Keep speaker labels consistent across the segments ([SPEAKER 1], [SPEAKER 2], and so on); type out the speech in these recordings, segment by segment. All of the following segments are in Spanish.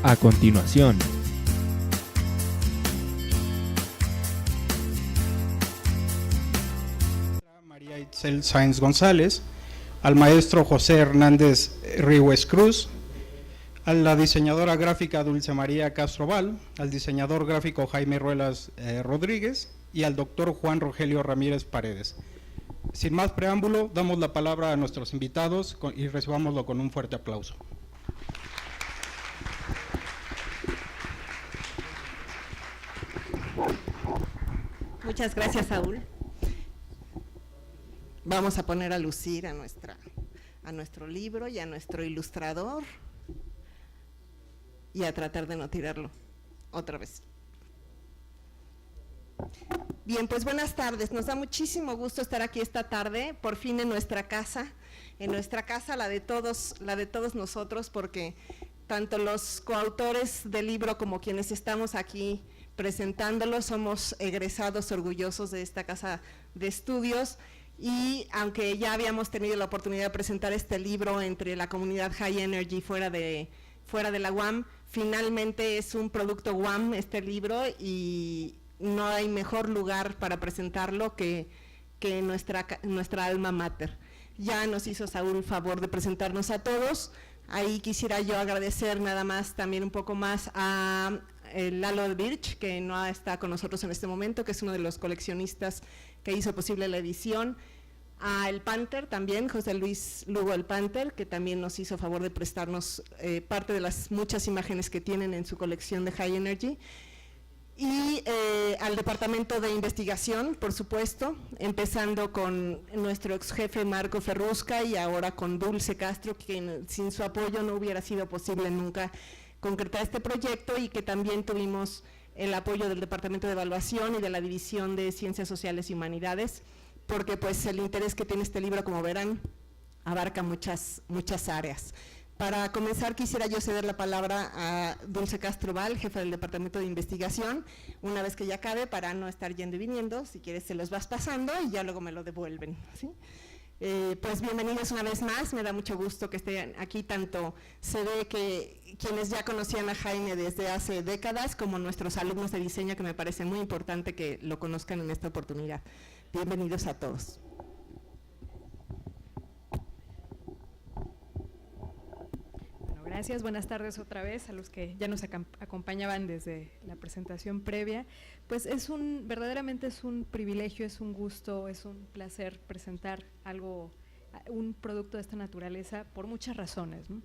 [SPEAKER 1] a continuación.
[SPEAKER 2] María Itzel Sáenz González, al maestro José Hernández Ríos Cruz, a la diseñadora gráfica Dulce María Castro Val, al diseñador gráfico Jaime Ruelas Rodríguez y al doctor Juan Rogelio Ramírez Paredes. Sin más preámbulo, damos la palabra a nuestros invitados y recibámoslo con un fuerte aplauso.
[SPEAKER 3] Muchas gracias, Saúl. Vamos a poner a lucir a nuestro libro y a nuestro ilustrador y a tratar de no tirarlo otra vez. Bien, pues buenas tardes. Nos da muchísimo gusto estar aquí esta tarde, por fin en nuestra casa, la de todos nosotros, porque tanto los coautores del libro como quienes estamos aquí presentándolo somos egresados orgullosos de esta casa de estudios. Y aunque ya habíamos tenido la oportunidad de presentar este libro entre la comunidad High Energy fuera de la UAM, finalmente es un producto UAM este libro y no hay mejor lugar para presentarlo que nuestra alma mater. Ya nos hizo Saúl el favor de presentarnos a todos. Ahí quisiera yo agradecer nada más también un poco más a Lalo Birch, que no está con nosotros en este momento, que es uno de los coleccionistas que hizo posible la edición, a El Panther también, José Luis Lugo El Panther, que también nos hizo favor de prestarnos parte de las muchas imágenes que tienen en su colección de High Energy, y al Departamento de Investigación, por supuesto, empezando con nuestro ex jefe Marco Ferrusca y ahora con Dulce Castro, que sin su apoyo no hubiera sido posible nunca concretar este proyecto, y que también tuvimos el apoyo del Departamento de Evaluación y de la División de Ciencias Sociales y Humanidades, porque pues el interés que tiene este libro, como verán, abarca muchas áreas. Para comenzar, quisiera yo ceder la palabra a Dulce Castro Val, jefa del Departamento de Investigación, una vez que ya acabe, para no estar yendo y viniendo. Si quieres se los vas pasando y ya luego me lo devuelven, ¿sí? Pues bienvenidos una vez más, me da mucho gusto que estén aquí, tanto se ve que quienes ya conocían a Jaime desde hace décadas, como nuestros alumnos de diseño, que me parece muy importante que lo conozcan en esta oportunidad. Bienvenidos a todos.
[SPEAKER 4] Bueno, gracias, buenas tardes otra vez a los que ya nos acompañaban desde la presentación previa. Pues verdaderamente es un privilegio, es un gusto, es un placer presentar un producto de esta naturaleza por muchas razones, ¿no?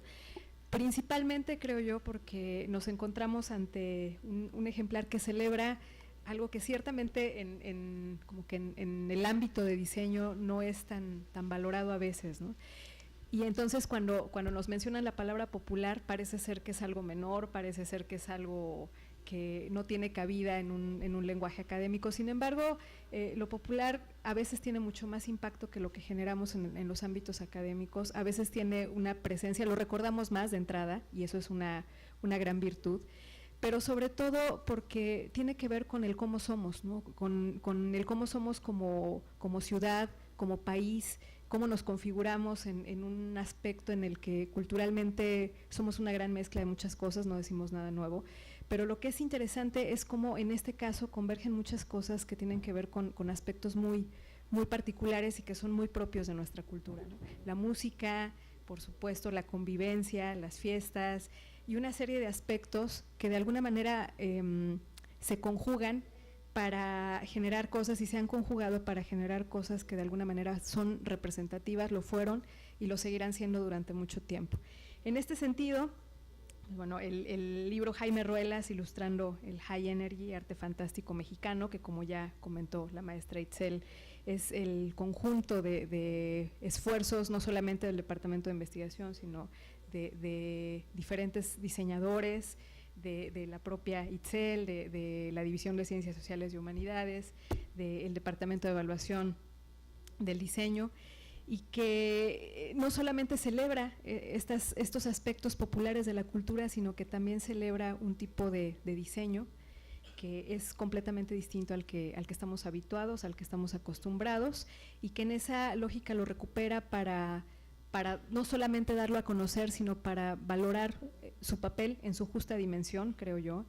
[SPEAKER 4] Principalmente, creo yo, porque nos encontramos ante un ejemplar que celebra algo que ciertamente en el ámbito de diseño no es tan valorado a veces, ¿no? Y entonces cuando nos mencionan la palabra popular, parece ser que es algo menor, parece ser que es algo que no tiene cabida en un lenguaje académico. Sin embargo, lo popular a veces tiene mucho más impacto que lo que generamos en los ámbitos académicos. A veces tiene una presencia, lo recordamos más de entrada, y eso es una gran virtud, pero sobre todo porque tiene que ver con el cómo somos, ¿no? Con el cómo somos como ciudad, como país, cómo nos configuramos en un aspecto en el que culturalmente somos una gran mezcla de muchas cosas, no decimos nada nuevo, pero lo que es interesante es cómo en este caso convergen muchas cosas que tienen que ver con aspectos muy particulares y que son muy propios de nuestra cultura, ¿no? La música, por supuesto, la convivencia, las fiestas y una serie de aspectos que de alguna manera se conjugan para generar cosas, y se han conjugado para generar cosas que de alguna manera son representativas, lo fueron y lo seguirán siendo durante mucho tiempo. En este sentido, bueno, el libro Jaime Ruelas ilustrando el High Energy, arte fantástico mexicano, que como ya comentó la maestra Itzel, es el conjunto de esfuerzos no solamente del Departamento de Investigación, sino de diferentes diseñadores, de la propia Itzel, de la División de Ciencias Sociales y Humanidades, del Departamento de Evaluación del Diseño, y que no solamente celebra estos aspectos populares de la cultura, sino que también celebra un tipo de diseño que es completamente distinto al que estamos habituados, al que estamos acostumbrados, y que en esa lógica lo recupera para para no solamente darlo a conocer, sino para valorar su papel en su justa dimensión, creo yo,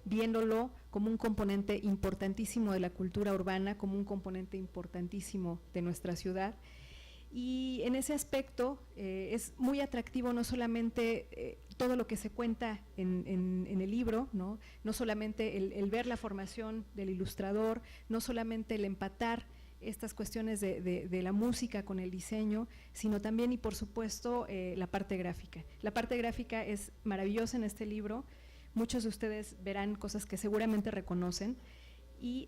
[SPEAKER 4] viéndolo como un componente importantísimo de la cultura urbana, como un componente importantísimo de nuestra ciudad. Y en ese aspecto es muy atractivo no solamente todo lo que se cuenta en el libro, no solamente el ver la formación del ilustrador, no solamente el empatar estas cuestiones de la música con el diseño, sino también y por supuesto la parte gráfica. La parte gráfica es maravillosa en este libro, muchos de ustedes verán cosas que seguramente reconocen y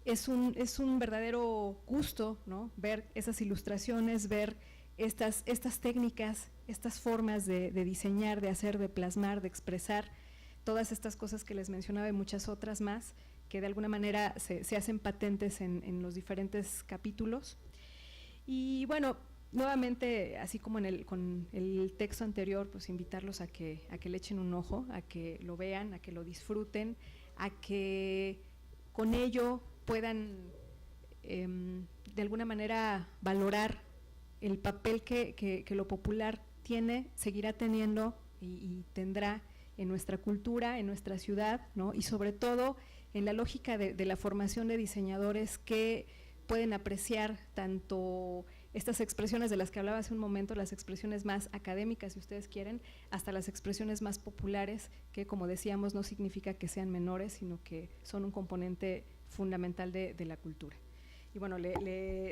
[SPEAKER 4] es un verdadero gusto, ¿no?, ver esas ilustraciones, ver estas técnicas, estas formas de diseñar, de hacer, de plasmar, de expresar, todas estas cosas que les mencionaba y muchas otras más, que de alguna manera se hacen patentes en los diferentes capítulos. Y bueno, nuevamente, así como con el texto anterior, pues invitarlos a que le echen un ojo, a que lo vean, a que lo disfruten, a que con ello puedan de alguna manera valorar el papel que lo popular tiene, seguirá teniendo y tendrá en nuestra cultura, en nuestra ciudad, ¿no?, y sobre todo en la lógica de la formación de diseñadores que pueden apreciar tanto estas expresiones de las que hablaba hace un momento, las expresiones más académicas, si ustedes quieren, hasta las expresiones más populares, que como decíamos no significa que sean menores, sino que son un componente fundamental de la cultura. Y bueno,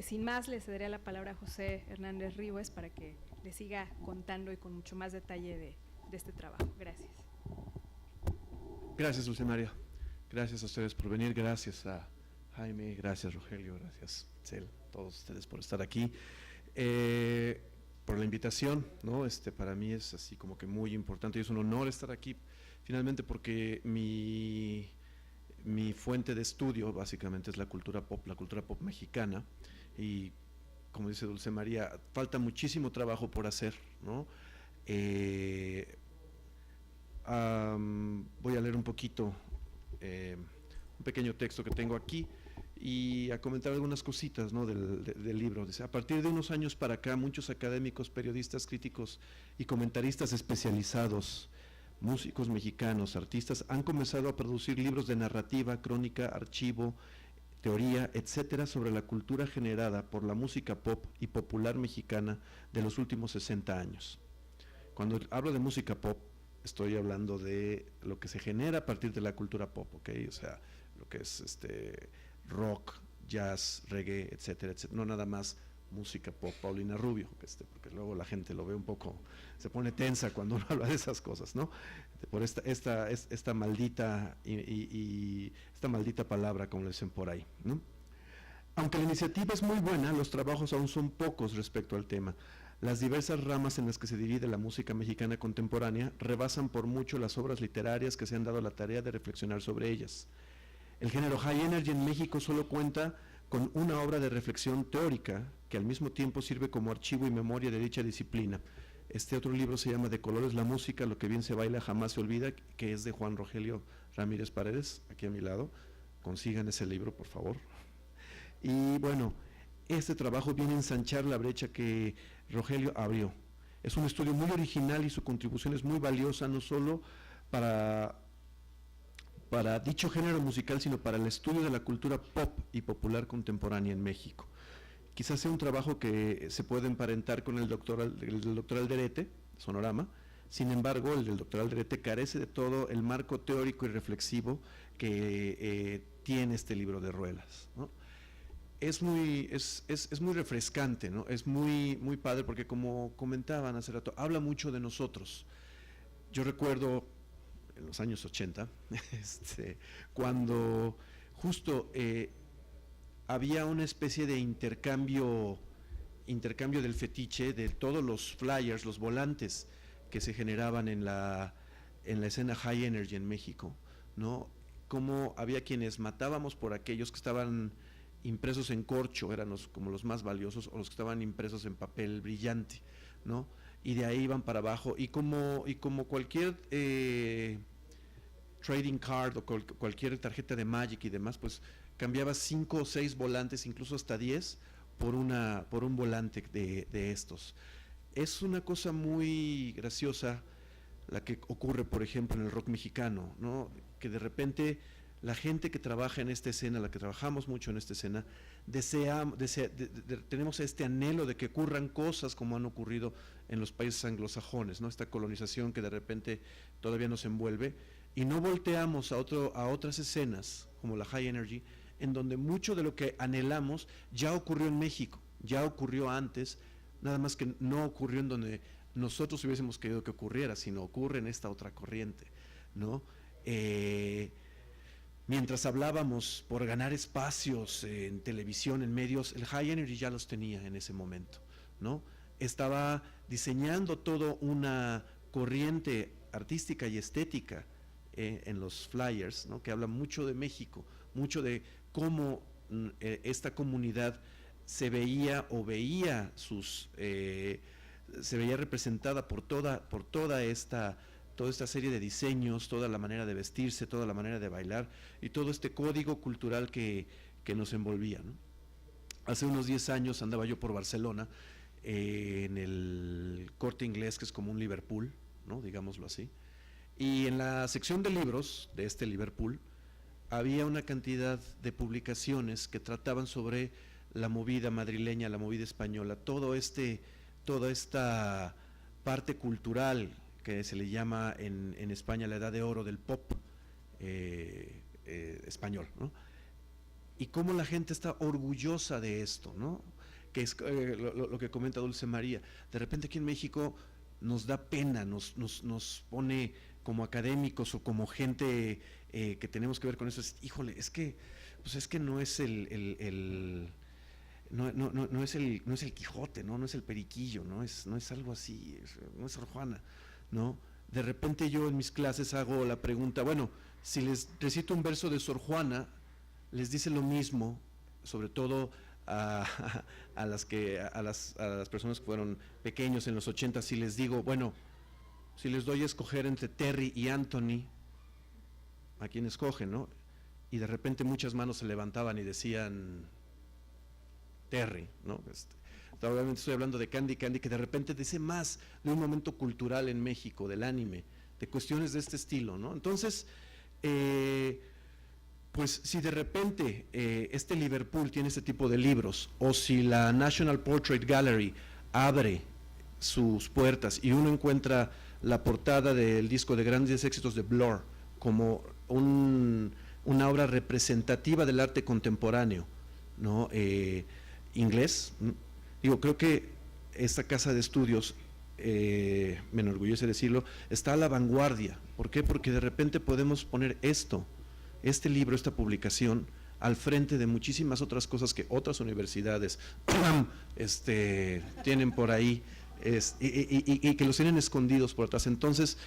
[SPEAKER 4] sin más le cederé la palabra a José Hernández Ríos para que le siga contando y con mucho más detalle de este trabajo. Gracias.
[SPEAKER 1] Gracias, Dulce María. Gracias a ustedes por venir, gracias a Jaime, gracias Rogelio, gracias Cel, todos ustedes por estar aquí, por la invitación, ¿no? Para mí es así como que muy importante y es un honor estar aquí, finalmente, porque mi fuente de estudio básicamente es la cultura pop mexicana, y como dice Dulce María, falta muchísimo trabajo por hacer, ¿no? Voy a leer un poquito, un pequeño texto que tengo aquí y a comentar algunas cositas, ¿no?, del libro. Dice: a partir de unos años para acá, muchos académicos, periodistas, críticos y comentaristas especializados, músicos mexicanos, artistas, han comenzado a producir libros de narrativa, crónica, archivo, teoría, etcétera, sobre la cultura generada por la música pop y popular mexicana de los últimos 60 años. Cuando hablo de música pop, estoy hablando de lo que se genera a partir de la cultura pop, ¿ok? O sea, lo que es rock, jazz, reggae, etcétera, etcétera. No nada más música pop, Paulina Rubio, porque luego la gente lo ve un poco, se pone tensa cuando uno habla de esas cosas, ¿no? Por esta maldita esta maldita palabra, como le dicen por ahí, ¿no? Aunque la iniciativa es muy buena, los trabajos aún son pocos respecto al tema. Las diversas ramas en las que se divide la música mexicana contemporánea rebasan por mucho las obras literarias que se han dado la tarea de reflexionar sobre ellas. El género High Energy en México solo cuenta con una obra de reflexión teórica que al mismo tiempo sirve como archivo y memoria de dicha disciplina. Este otro libro se llama De colores la música, lo que bien se baila jamás se olvida, que es de Juan Rogelio Ramírez Paredes, aquí a mi lado. Consigan ese libro, por favor. Y bueno, este trabajo viene a ensanchar la brecha que Rogelio abrió. Es un estudio muy original y su contribución es muy valiosa, no solo para dicho género musical, sino para el estudio de la cultura pop y popular contemporánea en México. Quizás sea un trabajo que se puede emparentar con el doctor Alderete, Sonorama. Sin embargo, el del doctor Alderete carece de todo el marco teórico y reflexivo que tiene este libro de Ruelas, ¿no? Es muy refrescante, ¿no? Es muy padre porque, como comentaban hace rato, habla mucho de nosotros. Yo recuerdo en los años 80, cuando justo había una especie de intercambio del fetiche de todos los flyers, los volantes que se generaban en la escena High Energy en México, ¿no? Como había quienes matábamos por aquellos que estaban impresos en corcho, eran como los más valiosos, o los que estaban impresos en papel brillante, ¿no? Y de ahí iban para abajo, y como cualquier trading card o cualquier tarjeta de Magic y demás, pues cambiaba 5 o 6 volantes, incluso hasta 10, por un volante de estos. Es una cosa muy graciosa la que ocurre, por ejemplo, en el rock mexicano, ¿no? Que de repente la gente que trabaja en esta escena, la que trabajamos mucho en esta escena, tenemos este anhelo de que ocurran cosas como han ocurrido en los países anglosajones, ¿no? Esta colonización que de repente todavía nos envuelve, y no volteamos a otras escenas como la High Energy, en donde mucho de lo que anhelamos ya ocurrió en México, ya ocurrió antes, nada más que no ocurrió en donde nosotros hubiésemos querido que ocurriera, sino ocurre en esta otra corriente, ¿no? Mientras hablábamos por ganar espacios en televisión, en medios, el High Energy ya los tenía en ese momento, ¿no? Estaba diseñando toda una corriente artística y estética en los flyers, ¿no? Que habla mucho de México, mucho de cómo esta comunidad se veía se veía representada por toda esta serie de diseños, toda la manera de vestirse, toda la manera de bailar y todo este código cultural que nos envolvía, ¿no? Hace unos 10 años andaba yo por Barcelona, en el Corte Inglés, que es como un Liverpool, ¿no? Digámoslo así, y en la sección de libros de este Liverpool había una cantidad de publicaciones que trataban sobre la movida madrileña, la movida española, toda esta parte cultural que se le llama en España la edad de oro del pop español, ¿no? Y cómo la gente está orgullosa de esto, ¿no? Que es lo que comenta Dulce María. De repente aquí en México nos da pena, nos pone como académicos o como gente que tenemos que ver con eso. Híjole, es que no es no es el Quijote, no es el Periquillo, no es algo así, no es Sor Juana, ¿no? De repente yo en mis clases hago la pregunta, bueno, si les recito un verso de Sor Juana, les dice lo mismo, sobre todo a las personas que fueron pequeños en los 80, si les digo, bueno, si les doy a escoger entre Terry y Anthony, ¿a quién escogen, no? Y de repente muchas manos se levantaban y decían Terry, ¿no? Obviamente estoy hablando de Candy, que de repente dice más de un momento cultural en México, del anime, de cuestiones de este estilo, ¿no? Entonces, pues si de repente este Liverpool tiene este tipo de libros, o si la National Portrait Gallery abre sus puertas y uno encuentra la portada del disco de grandes éxitos de Blur como una obra representativa del arte contemporáneo, ¿no? Inglés, digo, creo que esta casa de estudios, me enorgullece decirlo, está a la vanguardia. ¿Por qué? Porque de repente podemos poner este libro, esta publicación, al frente de muchísimas otras cosas que otras universidades tienen por ahí, y que los tienen escondidos por atrás. Entonces,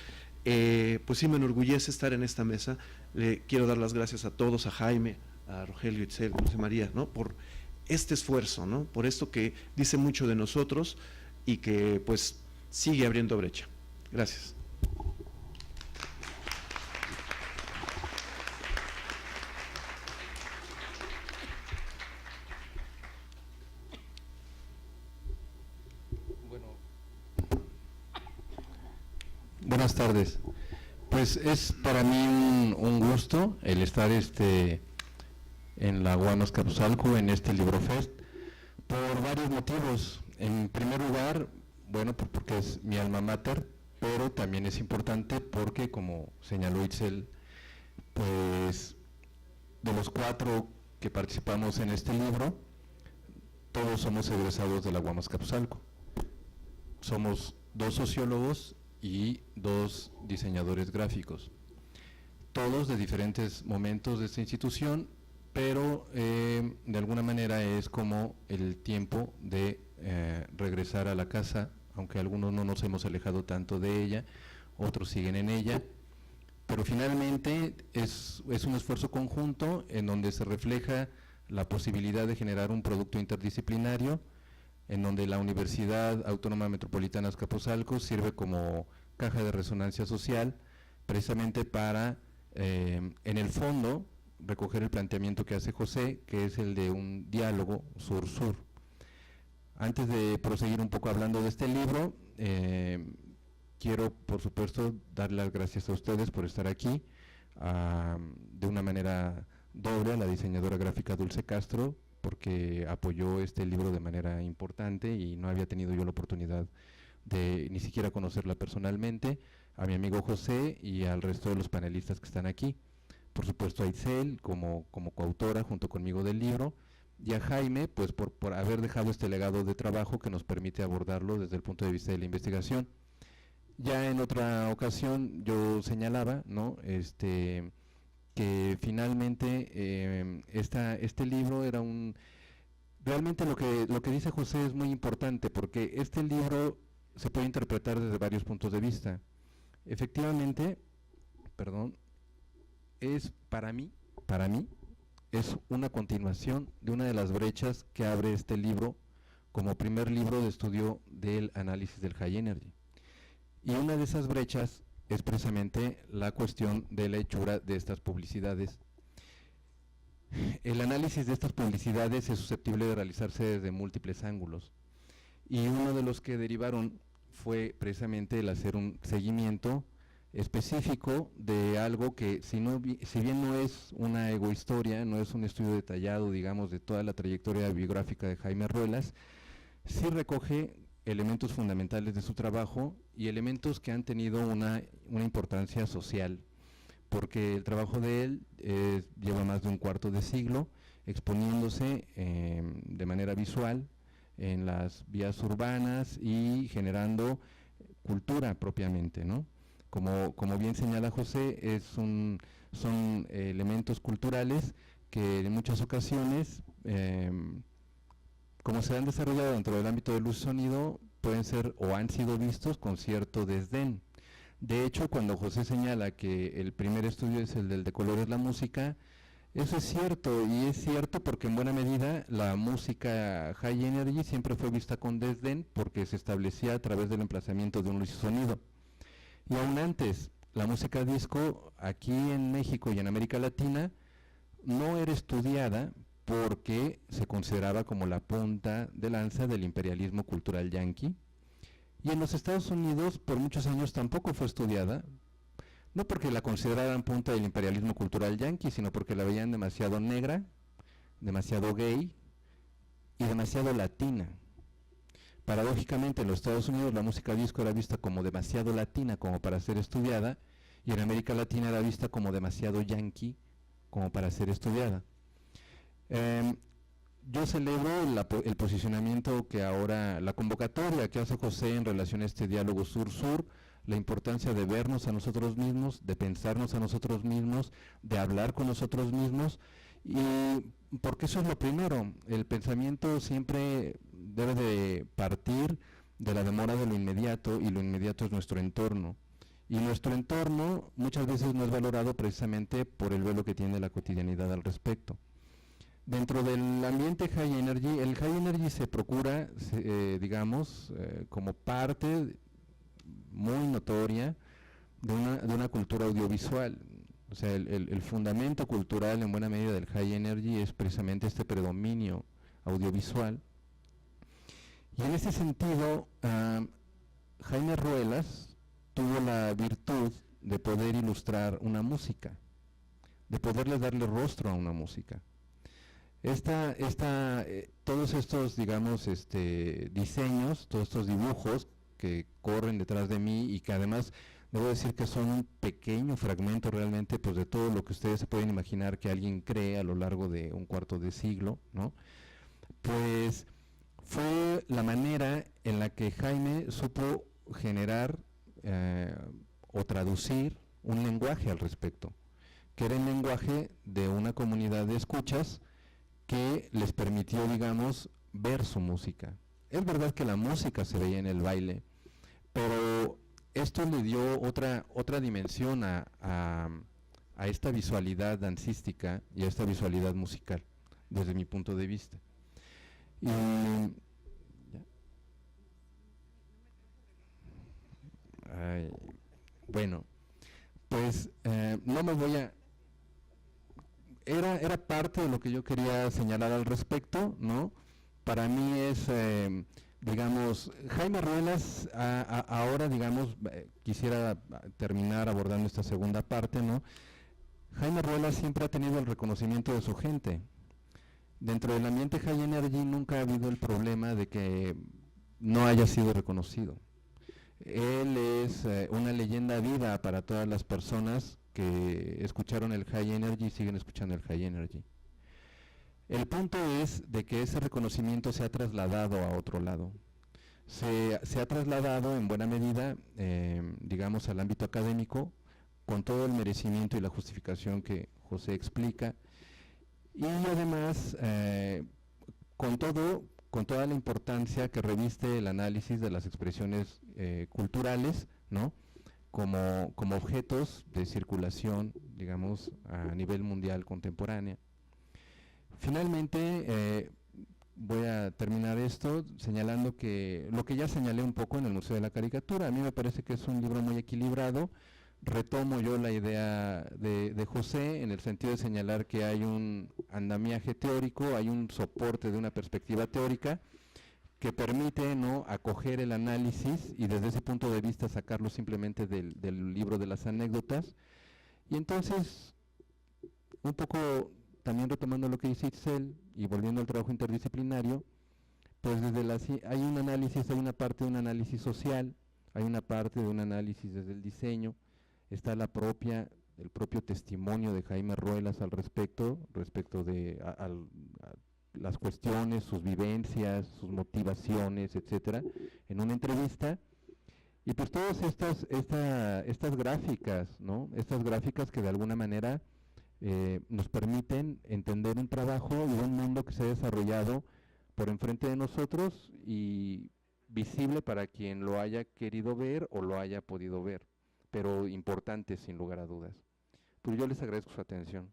[SPEAKER 1] pues sí me enorgullece estar en esta mesa. Le quiero dar las gracias a todos, a Jaime, a Rogelio, Itzel, a José María, ¿no? Por este esfuerzo, ¿no? Por esto que dice mucho de nosotros y que pues sigue abriendo brecha. Gracias.
[SPEAKER 5] Buenas tardes. Pues es para mí un gusto el estar en la Guamas Capuzalco, en este Librofest, por varios motivos. En primer lugar, bueno, porque es mi alma mater, pero también es importante porque, como señaló Itzel, pues de los 4 que participamos en este libro, todos somos egresados de la Guamas Capuzalco. Somos 2 sociólogos y 2 diseñadores gráficos, todos de diferentes momentos de esta institución, pero de alguna manera es como el tiempo de regresar a la casa, aunque algunos no nos hemos alejado tanto de ella, otros siguen en ella, pero finalmente es un esfuerzo conjunto en donde se refleja la posibilidad de generar un producto interdisciplinario, en donde la Universidad Autónoma Metropolitana Azcapotzalco sirve como caja de resonancia social, precisamente para, en el fondo, recoger el planteamiento que hace José, que es el de un diálogo sur-sur. Antes de proseguir un poco hablando de este libro, quiero, por supuesto, dar las gracias a ustedes por estar aquí, de una manera doble a la diseñadora gráfica Dulce Castro, porque apoyó este libro de manera importante y no había tenido yo la oportunidad de ni siquiera conocerla personalmente, a mi amigo José y al resto de los panelistas que están aquí. Por supuesto a Itzel como coautora junto conmigo del libro, y a Jaime pues por haber dejado este legado de trabajo que nos permite abordarlo desde el punto de vista de la investigación. Ya en otra ocasión yo señalaba, ¿no?, que finalmente este libro era realmente lo que dice José es muy importante, porque este libro se puede interpretar desde varios puntos de vista. Efectivamente, es para mí, es una continuación de una de las brechas que abre este libro como primer libro de estudio del análisis del High Energy. Y una de esas brechas es precisamente la cuestión de la hechura de estas publicidades. El análisis de estas publicidades es susceptible de realizarse desde múltiples ángulos, y uno de los que derivaron fue precisamente el hacer un seguimiento específico de algo que, si bien no es una egohistoria, no es un estudio detallado, digamos, de toda la trayectoria biográfica de Jaime Ruelas, sí recoge elementos fundamentales de su trabajo y elementos que han tenido una importancia social, porque el trabajo de él lleva más de un cuarto de siglo exponiéndose de manera visual en las vías urbanas y generando cultura propiamente, ¿no? Como bien señala José, son elementos culturales que en muchas ocasiones, como se han desarrollado dentro del ámbito de luz y sonido, pueden ser o han sido vistos con cierto desdén. De hecho, cuando José señala que el primer estudio es el del de colores la música, eso es cierto, y es cierto porque en buena medida la música High Energy siempre fue vista con desdén porque se establecía a través del emplazamiento de un luz y sonido. Y aún antes, la música disco aquí en México y en América Latina no era estudiada porque se consideraba como la punta de lanza del imperialismo cultural yanqui. Y en los Estados Unidos por muchos años tampoco fue estudiada, no porque la consideraran punta del imperialismo cultural yanqui, sino porque la veían demasiado negra, demasiado gay y demasiado latina. Paradójicamente, en los Estados Unidos la música disco era vista como demasiado latina como para ser estudiada, y en América Latina era vista como demasiado yanqui como para ser estudiada. Yo celebro el posicionamiento que ahora, la convocatoria que hace José en relación a este diálogo sur-sur, la importancia de vernos a nosotros mismos, de pensarnos a nosotros mismos, de hablar con nosotros mismos, y porque eso es lo primero. El pensamiento siempre debe de partir de la demora de lo inmediato, y lo inmediato es nuestro entorno. Y nuestro entorno muchas veces no es valorado precisamente por el velo que tiene la cotidianidad al respecto. Dentro del ambiente High Energy, el High Energy se procura, digamos, como parte muy notoria de una cultura audiovisual. O sea, el fundamento cultural en buena medida del High Energy es precisamente este predominio audiovisual. Y en ese sentido, Jaime Ruelas tuvo la virtud de poder ilustrar una música, de poderle darle rostro a una música. Todos estos, digamos, diseños, todos estos dibujos que corren detrás de mí, y que además debo decir que son un pequeño fragmento realmente pues de todo lo que ustedes se pueden imaginar que alguien cree a lo largo de un cuarto de siglo, ¿no? Pues fue la manera en la que Jaime supo generar o traducir un lenguaje al respecto, que era el lenguaje de una comunidad de escuchas que les permitió, digamos, ver su música. Es verdad que la música se veía en el baile, pero esto le dio otra dimensión a esta visualidad dancística y a esta visualidad musical, desde mi punto de vista. Y, bueno, pues no me voy a... Era parte de lo que yo quería señalar al respecto, ¿no? para mí es, digamos, Jaime Ruelas, ahora, digamos, quisiera terminar abordando esta segunda parte, ¿no? Jaime Ruelas siempre ha tenido el reconocimiento de su gente. Dentro del ambiente High Energy nunca ha habido el problema de que no haya sido reconocido. Él es una leyenda viva para todas las personas que escucharon el High Energy y siguen escuchando el High Energy. El punto es de que ese reconocimiento se ha trasladado a otro lado. Se ha trasladado en buena medida, digamos, al ámbito académico, con todo el merecimiento y la justificación que José explica, y además con toda la importancia que reviste el análisis de las expresiones culturales, ¿no? como objetos de circulación, digamos, a nivel mundial contemporánea. Finalmente, voy a terminar esto señalando que lo que ya señalé un poco en el Museo de la Caricatura, a mí me parece que es un libro muy equilibrado. Retomo yo la idea de José en el sentido de señalar que hay un andamiaje teórico, hay un soporte de una perspectiva teórica que permite, ¿no?, acoger el análisis y desde ese punto de vista sacarlo simplemente del libro de las anécdotas. Y entonces, un poco también retomando lo que dice Itzel y volviendo al trabajo interdisciplinario, pues hay un análisis, hay una parte de un análisis social, hay una parte de un análisis desde el diseño, está el propio testimonio de Jaime Ruelas al respecto de las cuestiones, sus vivencias, sus motivaciones, etcétera, en una entrevista. Y pues todas estas gráficas, ¿no? Estas gráficas que de alguna manera nos permiten entender un trabajo y un mundo que se ha desarrollado por enfrente de nosotros y visible para quien lo haya querido ver o lo haya podido ver, pero importante sin lugar a dudas. Pues yo les agradezco su atención.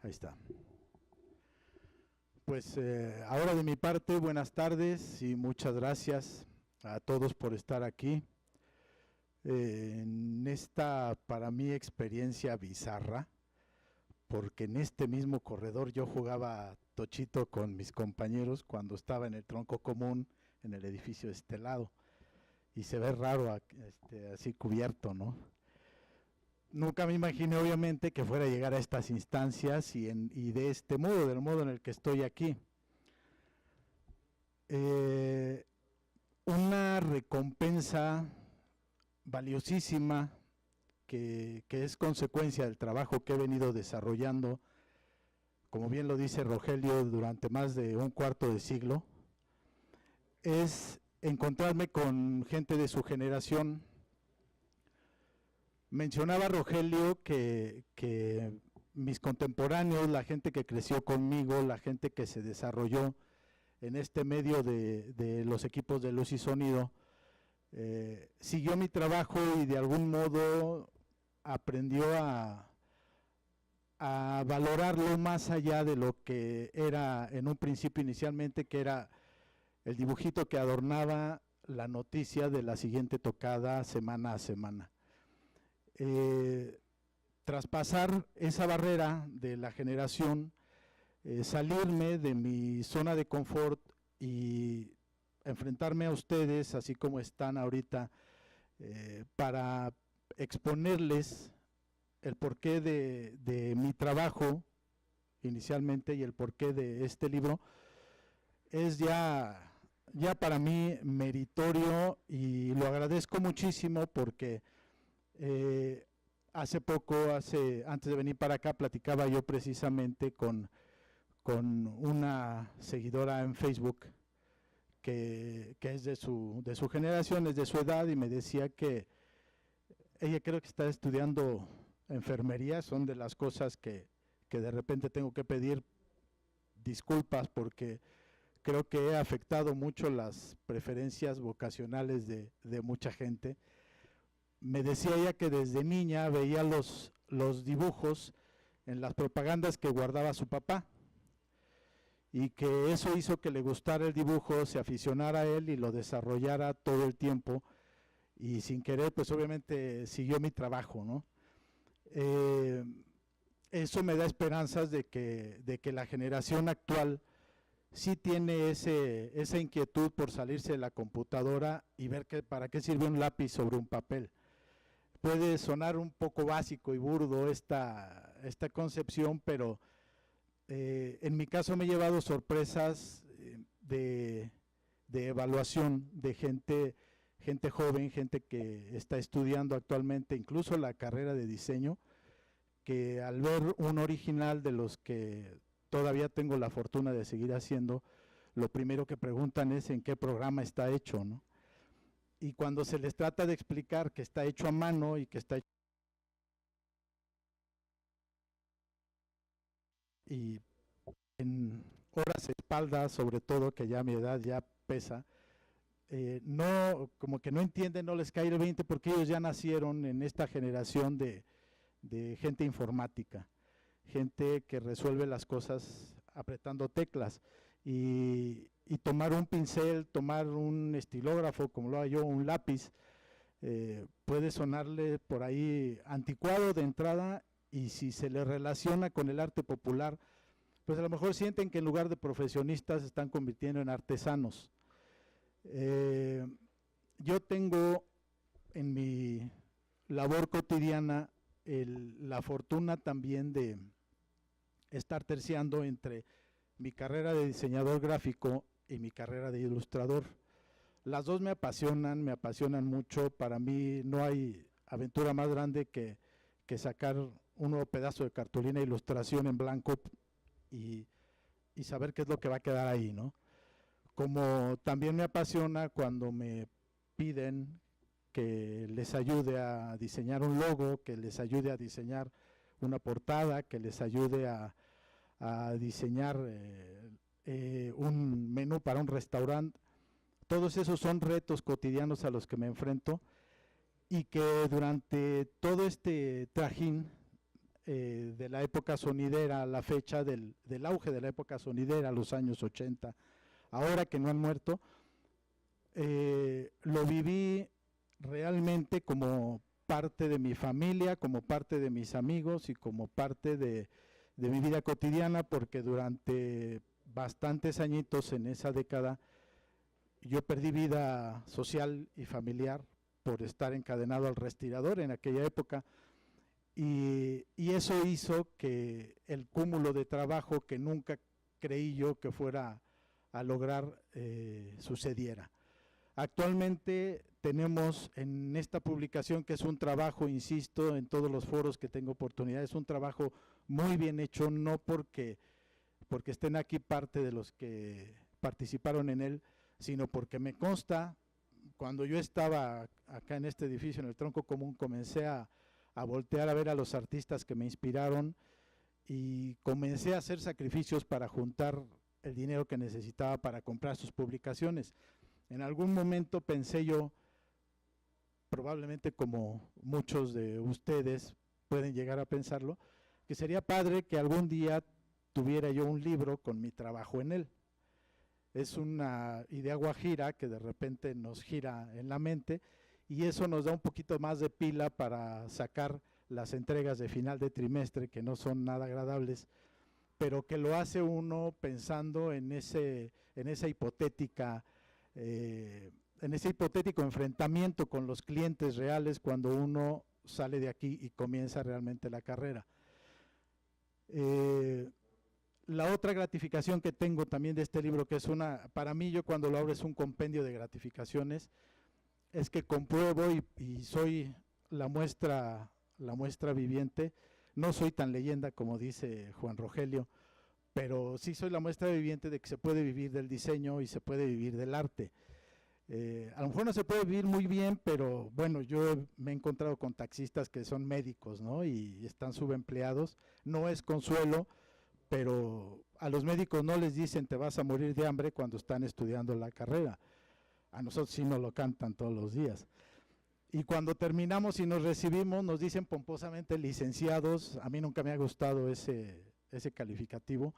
[SPEAKER 6] Ahí está. Pues ahora de mi parte, buenas tardes y muchas gracias a todos por estar aquí. En esta, para mí, experiencia bizarra, porque en este mismo corredor yo jugaba tochito con mis compañeros cuando estaba en el tronco común, en el edificio de este lado, y se ve raro así cubierto, ¿no? Nunca me imaginé, obviamente, que fuera a llegar a estas instancias y de este modo, del modo en el que estoy aquí. Una recompensa valiosísima que es consecuencia del trabajo que he venido desarrollando, como bien lo dice Rogelio, durante más de un cuarto de siglo, es encontrarme con gente de su generación. Mencionaba Rogelio que mis contemporáneos, la gente que creció conmigo, la gente que se desarrolló en este medio de los equipos de luz y sonido, siguió mi trabajo y de algún modo aprendió a valorarlo más allá de lo que era en un principio inicialmente, que era el dibujito que adornaba la noticia de la siguiente tocada semana a semana. Traspasar esa barrera de la generación, salirme de mi zona de confort y enfrentarme a ustedes, así como están ahorita, para exponerles el porqué de mi trabajo inicialmente y el porqué de este libro, es ya para mí meritorio y lo agradezco muchísimo porque hace poco, antes de venir para acá, platicaba yo precisamente con una seguidora en Facebook que es de su generación, es de su edad, y me decía que ella creo que está estudiando enfermería. Son de las cosas que de repente tengo que pedir disculpas porque creo que he afectado mucho las preferencias vocacionales de mucha gente. Me decía ella que desde niña veía los dibujos en las propagandas que guardaba su papá y que eso hizo que le gustara el dibujo, se aficionara a él y lo desarrollara todo el tiempo, y sin querer pues obviamente siguió mi trabajo, ¿no? Eso me da esperanzas de que la generación actual sí tiene esa inquietud por salirse de la computadora y ver para qué sirve un lápiz sobre un papel. Puede sonar un poco básico y burdo esta concepción, pero en mi caso me he llevado sorpresas de evaluación de gente joven, gente que está estudiando actualmente, incluso la carrera de diseño, que al ver un original de los que todavía tengo la fortuna de seguir haciendo, lo primero que preguntan es en qué programa está hecho, ¿no? Y cuando se les trata de explicar que está hecho a mano y que está hecho y en horas de espalda, sobre todo, que ya mi edad ya pesa, no, como que no entienden, no les cae el 20 porque ellos ya nacieron en esta generación de gente informática, gente que resuelve las cosas apretando teclas, y tomar un pincel, tomar un estilógrafo, como lo hago yo, un lápiz, puede sonarle por ahí anticuado de entrada, y si se le relaciona con el arte popular, pues a lo mejor sienten que en lugar de profesionistas se están convirtiendo en artesanos. Yo tengo en mi labor cotidiana la fortuna también de estar terciando entre mi carrera de diseñador gráfico y mi carrera de ilustrador. Las dos me apasionan mucho. Para mí no hay aventura más grande que sacar un nuevo pedazo de cartulina e ilustración en blanco y saber qué es lo que va a quedar ahí, ¿no? Como también me apasiona cuando me piden que les ayude a diseñar un logo, que les ayude a diseñar una portada, que les ayude a diseñar un menú para un restaurante. Todos esos son retos cotidianos a los que me enfrento, y que durante todo este trajín de la época sonidera, a la fecha del auge de la época sonidera, los años 80, ahora que no han muerto, lo viví realmente como parte de mi familia, como parte de mis amigos y como parte de mi vida cotidiana, porque durante bastantes añitos en esa década yo perdí vida social y familiar por estar encadenado al respirador en aquella época, y eso hizo que el cúmulo de trabajo que nunca creí yo que fuera a lograr sucediera. Actualmente tenemos en esta publicación, que es un trabajo, insisto, en todos los foros que tengo oportunidad, es un trabajo muy bien hecho, no porque estén aquí parte de los que participaron en él, sino porque me consta, cuando yo estaba acá en este edificio, en el tronco común, comencé a voltear a ver a los artistas que me inspiraron, y comencé a hacer sacrificios para juntar el dinero que necesitaba para comprar sus publicaciones. En algún momento pensé yo, probablemente como muchos de ustedes pueden llegar a pensarlo, que sería padre que algún día tuviera yo un libro con mi trabajo en él. Es una idea guajira que de repente nos gira en la mente, y eso nos da un poquito más de pila para sacar las entregas de final de trimestre, que no son nada agradables, pero que lo hace uno pensando en ese hipotético enfrentamiento con los clientes reales cuando uno sale de aquí y comienza realmente la carrera. La otra gratificación que tengo también de este libro, que es para mí, yo cuando lo abro es un compendio de gratificaciones, es que compruebo y soy la muestra viviente. No soy tan leyenda como dice Juan Rogelio, pero sí soy la muestra viviente de que se puede vivir del diseño y se puede vivir del arte. A lo mejor no se puede vivir muy bien, pero bueno, yo me he encontrado con taxistas que son médicos, ¿no? Y están subempleados. No es consuelo, pero a los médicos no les dicen te vas a morir de hambre cuando están estudiando la carrera. A nosotros sí nos lo cantan todos los días. Y cuando terminamos y nos recibimos, nos dicen pomposamente licenciados. A mí nunca me ha gustado ese calificativo,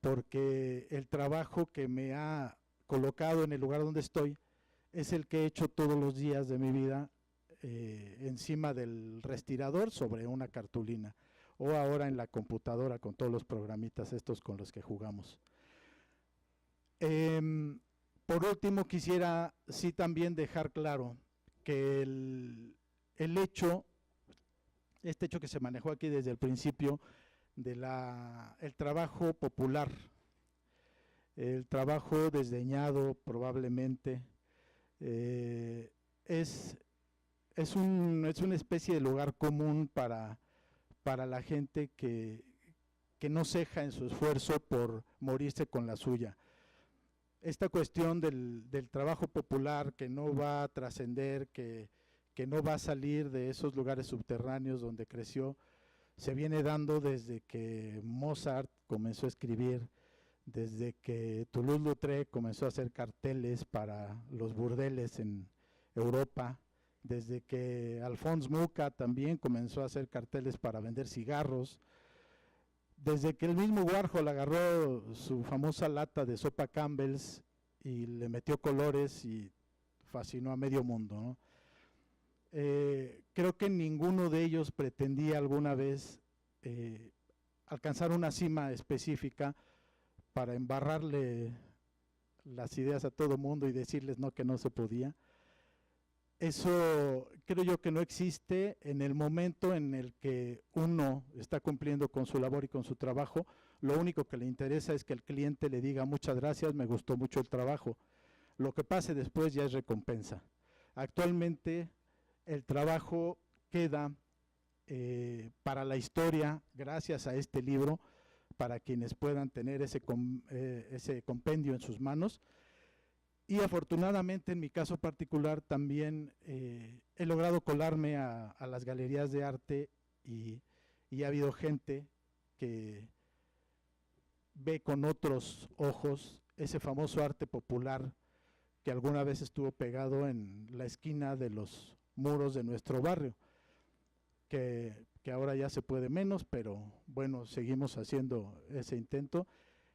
[SPEAKER 6] porque el trabajo que me ha colocado en el lugar donde estoy es el que he hecho todos los días de mi vida encima del respirador sobre una cartulina o ahora en la computadora con todos los programitas estos con los que jugamos. Por último, quisiera sí también dejar claro que este hecho que se manejó aquí desde el principio el trabajo popular, el trabajo desdeñado probablemente, es una especie de lugar común para la gente que no ceja en su esfuerzo por morirse con la suya. Esta cuestión del trabajo popular que no va a trascender, que no va a salir de esos lugares subterráneos donde creció, se viene dando desde que Mozart comenzó a escribir, desde que Toulouse-Lautrec comenzó a hacer carteles para los burdeles en Europa, desde que Alphonse Mucha también comenzó a hacer carteles para vender cigarros, desde que el mismo Warhol agarró su famosa lata de sopa Campbell's y le metió colores y fascinó a medio mundo, ¿no? Creo que ninguno de ellos pretendía alguna vez alcanzar una cima específica para embarrarle las ideas a todo mundo y decirles no, que no se podía. Eso creo yo que no existe en el momento en el que uno está cumpliendo con su labor y con su trabajo. Lo único que le interesa es que el cliente le diga muchas gracias, me gustó mucho el trabajo. Lo que pase después ya es recompensa. Actualmente el trabajo queda para la historia, gracias a este libro, para quienes puedan tener ese compendio en sus manos. Y afortunadamente en mi caso particular también he logrado colarme a las galerías de arte y ha habido gente que ve con otros ojos ese famoso arte popular que alguna vez estuvo pegado en la esquina de los muros de nuestro barrio, que ahora ya se puede menos, pero bueno, seguimos haciendo ese intento.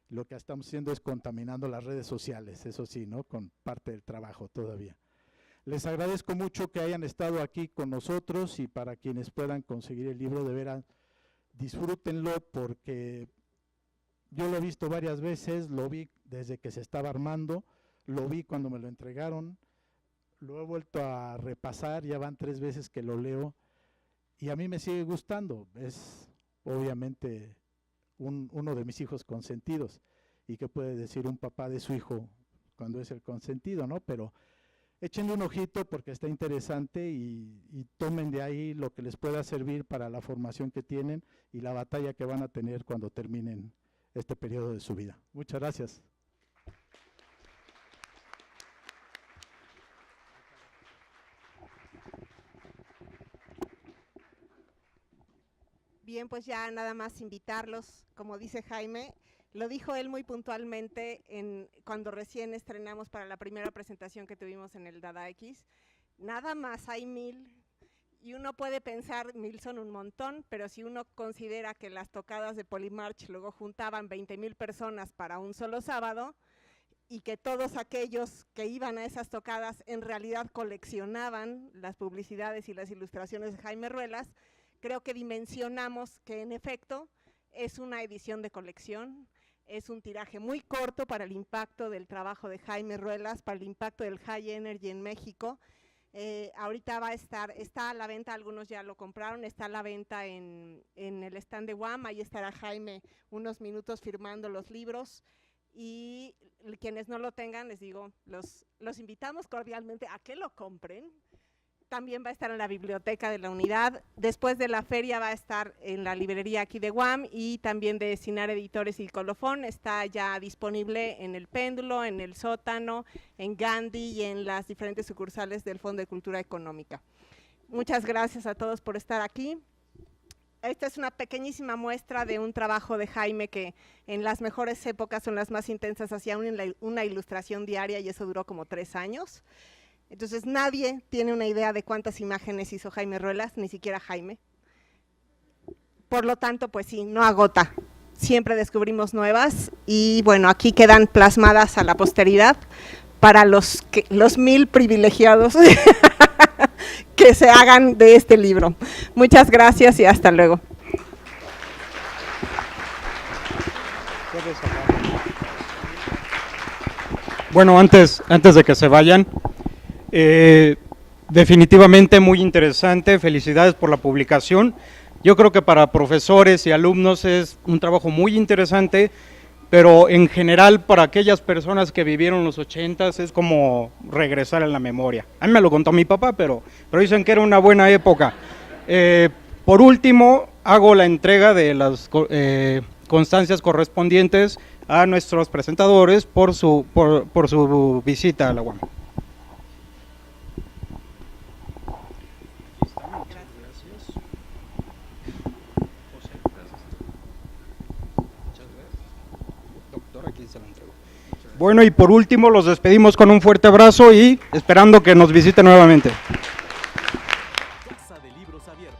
[SPEAKER 6] Lo que estamos haciendo es contaminando las redes sociales, eso sí, ¿no? Con parte del trabajo todavía. Les agradezco mucho que hayan estado aquí con nosotros y para quienes puedan conseguir el libro, de veras, disfrútenlo porque yo lo he visto varias veces, lo vi desde que se estaba armando, lo vi cuando me lo entregaron, lo he vuelto a repasar, ya van 3 veces que lo leo y a mí me sigue gustando. Es obviamente uno de mis hijos consentidos, y qué puede decir un papá de su hijo cuando es el consentido, ¿no? Pero échenle un ojito porque está interesante y tomen de ahí lo que les pueda servir para la formación que tienen y la batalla que van a tener cuando terminen este periodo de su vida. Muchas gracias.
[SPEAKER 3] Bien, pues ya nada más invitarlos, como dice Jaime, lo dijo él muy puntualmente cuando recién estrenamos para la primera presentación que tuvimos en el Dada X, nada más hay 1000, y uno puede pensar 1000 son un montón, pero si uno considera que las tocadas de Polymarch luego juntaban 20,000 personas para un solo sábado, y que todos aquellos que iban a esas tocadas en realidad coleccionaban las publicidades y las ilustraciones de Jaime Ruelas, creo que dimensionamos que en efecto es una edición de colección, es un tiraje muy corto para el impacto del trabajo de Jaime Ruelas, para el impacto del High Energy en México. Ahorita está a la venta, algunos ya lo compraron, está a la venta en el stand de UAM, ahí estará Jaime unos minutos firmando los libros, y quienes no lo tengan, les digo, los invitamos cordialmente a que lo compren. También va a estar en la biblioteca de la unidad. Después de la feria va a estar en la librería aquí de UAM y también de Cinar Editores y Colofón. Está ya disponible en el Péndulo, en el Sótano, en Gandhi y en las diferentes sucursales del Fondo de Cultura Económica. Muchas gracias a todos por estar aquí. Esta es una pequeñísima muestra de un trabajo de Jaime que en las mejores épocas, son las más intensas, hacía una ilustración diaria y eso duró como 3 años. Entonces nadie tiene una idea de cuántas imágenes hizo Jaime Ruelas, ni siquiera Jaime. Por lo tanto, pues sí, no agota siempre descubrimos nuevas y bueno, aquí quedan plasmadas a la posteridad para los 1000 privilegiados que se hagan de este libro. Muchas gracias y hasta luego.
[SPEAKER 2] Bueno, antes de que se vayan, definitivamente muy interesante, felicidades por la publicación. Yo creo que para profesores y alumnos es un trabajo muy interesante, pero en general para aquellas personas que vivieron los 80s es como regresar en la memoria. A mí me lo contó mi papá, pero dicen que era una buena época. Por último, hago la entrega de las constancias correspondientes a nuestros presentadores por su visita a la UAM. Bueno, y por último los despedimos con un fuerte abrazo y esperando que nos visite nuevamente.
[SPEAKER 7] Casa de Libros Abiertos.